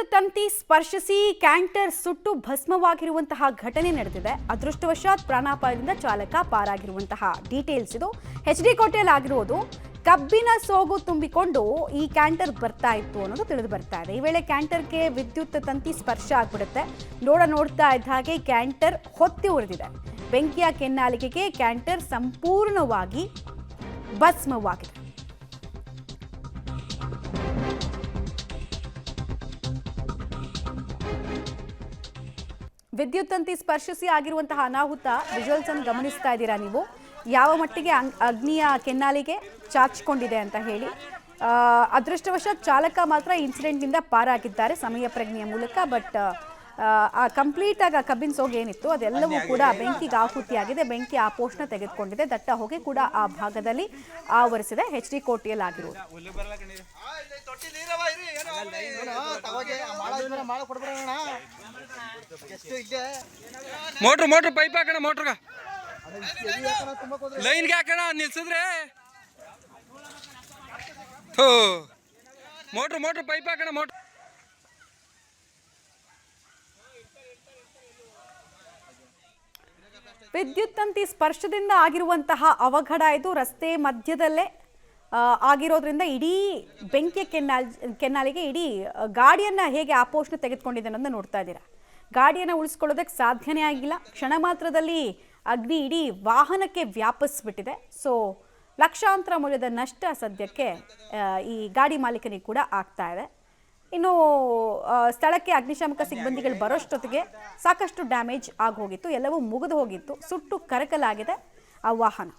ವಿದ್ಯುತ್ ತಂತಿ ಸ್ಪರ್ಶಿಸಿ ಕ್ಯಾಂಟರ್ ಸುಟ್ಟು ಭಸ್ಮವಾಗಿರುವಂತಹ ಘಟನೆ ನಡೆದಿದೆ. ಅದೃಷ್ಟವಶಾತ್ ಪ್ರಾಣಾಪಾಯದಿಂದ ಚಾಲಕ ಪಾರಾಗಿರುವಂತಹ ಡೀಟೇಲ್ಸ್ ಇದು. HD ಕೋಟೆಯಲ್ಲಿ ಆಗಿರೋದು. ಕಬ್ಬಿನ ಸೋಗು ತುಂಬಿಕೊಂಡು ಈ ಕ್ಯಾಂಟರ್ ಬರ್ತಾ ಇತ್ತು ಅನ್ನೋದು ತಿಳಿದು ಬರ್ತಾ ಇದೆ. ಈ ವೇಳೆ ಕ್ಯಾಂಟರ್ಗೆ ವಿದ್ಯುತ್ ತಂತಿ ಸ್ಪರ್ಶ ಆಗ್ಬಿಡುತ್ತೆ. ನೋಡ್ತಾ ಇದ್ದ ಹಾಗೆ ಕ್ಯಾಂಟರ್ ಹೊತ್ತಿ ಉರಿದಿದೆ. ಬೆಂಕಿಯ ಕೆನ್ನಾಲಿಗೆಗೆ ಕ್ಯಾಂಟರ್ ಸಂಪೂರ್ಣವಾಗಿ ಭಸ್ಮವಾಗಿದೆ. ವಿದ್ಯುತ್ ತಂತಿ ಸ್ಪರ್ಶಿಸಿ ಆಗಿರುವಂತಹ ಅನಾಹುತ ವಿಜುವಲ್ಸ್ ಅನ್ನು ಗಮನಿಸ್ತಾ ಇದ್ದೀರಾ ನೀವು. ಯಾವ ಮಟ್ಟಿಗೆ ಅಗ್ನಿಯ ಕೆನ್ನಾಲಿಗೆ ಚಾಚಿಕೊಂಡಿದೆ ಅಂತ ಹೇಳಿ. ಅದೃಷ್ಟವಶಾತ್ ಚಾಲಕ ಮಾತ್ರ ಇನ್ಸಿಡೆಂಟ್ನಿಂದ ಪಾರಾಗಿದ್ದಾರೆ ಸಮಯ ಪ್ರಜ್ಞೆಯ ಮೂಲಕ. ಬಟ್ ಕಂಪ್ಲೀಟ್ ಆಗಿ ಕಬ್ಬಿನ ಸೋಗು ಏನಿತ್ತು ಅದೆಲ್ಲವೂ ಕೂಡ ಬೆಂಕಿಗೆ ಆಹುತಿಯಾಗಿದೆ. ಬೆಂಕಿ ಆಪೋಷಣ ತೆಗೆದುಕೊಂಡಿದೆ. ದಟ್ಟ ಹೊಗೆ ಕೂಡ ಆ ಭಾಗದಲ್ಲಿ ಆವರಿಸಿದೆ. HD ಕೋಟೆಯಲ್ಲಿ ಆಗಿರುವುದು. ಮೋಟ್ರ್ ಪೈಪ್ ಹಾಕೋಣ. ಮೋಟ್ರ್ಗ ಲೈನ್ಗೆ ಹಾಕೋಣ. ನಿಲ್ಸಿದ್ರೆ ಮೋಟ್ರ್ ಪೈಪ್ ಹಾಕೋಣ. ಮೋಟ್ರ್ ವಿದ್ಯುತ್ ತಂತಿ ಸ್ಪರ್ಶದಿಂದ ಆಗಿರುವಂತಹ ಅವಘಡ ಇದು. ರಸ್ತೆ ಮಧ್ಯದಲ್ಲೇ ಆಗಿರೋದ್ರಿಂದ ಇಡೀ ಬೆಂಕಿಯ ಕೆನ್ನಾಲಿಗೆ ಇಡೀ ಗಾಡಿಯನ್ನು ಹೇಗೆ ಆಪೋಷಣ ತೆಗೆದುಕೊಂಡಿದೆ ಅನ್ನೋದನ್ನ ನೋಡ್ತಾ ಇದ್ದೀರಾ. ಗಾಡಿಯನ್ನು ಉಳಿಸ್ಕೊಳ್ಳೋದಕ್ಕೆ ಸಾಧ್ಯನೇ ಆಗಿಲ್ಲ. ಕ್ಷಣ ಮಾತ್ರದಲ್ಲಿ ಅಗ್ನಿ ಇಡೀ ವಾಹನಕ್ಕೆ ವ್ಯಾಪಿಸ್ಬಿಟ್ಟಿದೆ. ಸೊ ಲಕ್ಷಾಂತರ ಮೌಲ್ಯದ ನಷ್ಟ ಸದ್ಯಕ್ಕೆ ಈ ಗಾಡಿ ಮಾಲೀಕನಿಗೆ ಕೂಡ ಆಗ್ತಾ ಇದೆ. ಇನ್ನು ಸ್ಥಳಕ್ಕೆ ಅಗ್ನಿಶಾಮಕ ಸಿಬ್ಬಂದಿಗಳು ಬರೋಷ್ಟೊತ್ತಿಗೆ ಸಾಕಷ್ಟು ಡ್ಯಾಮೇಜ್ ಆಗೋಗಿತ್ತು. ಎಲ್ಲವೂ ಮುಗಿದು ಹೋಗಿತ್ತು. ಸುಟ್ಟು ಕರಕಲಾಗಿದೆ ಆ ವಾಹನ.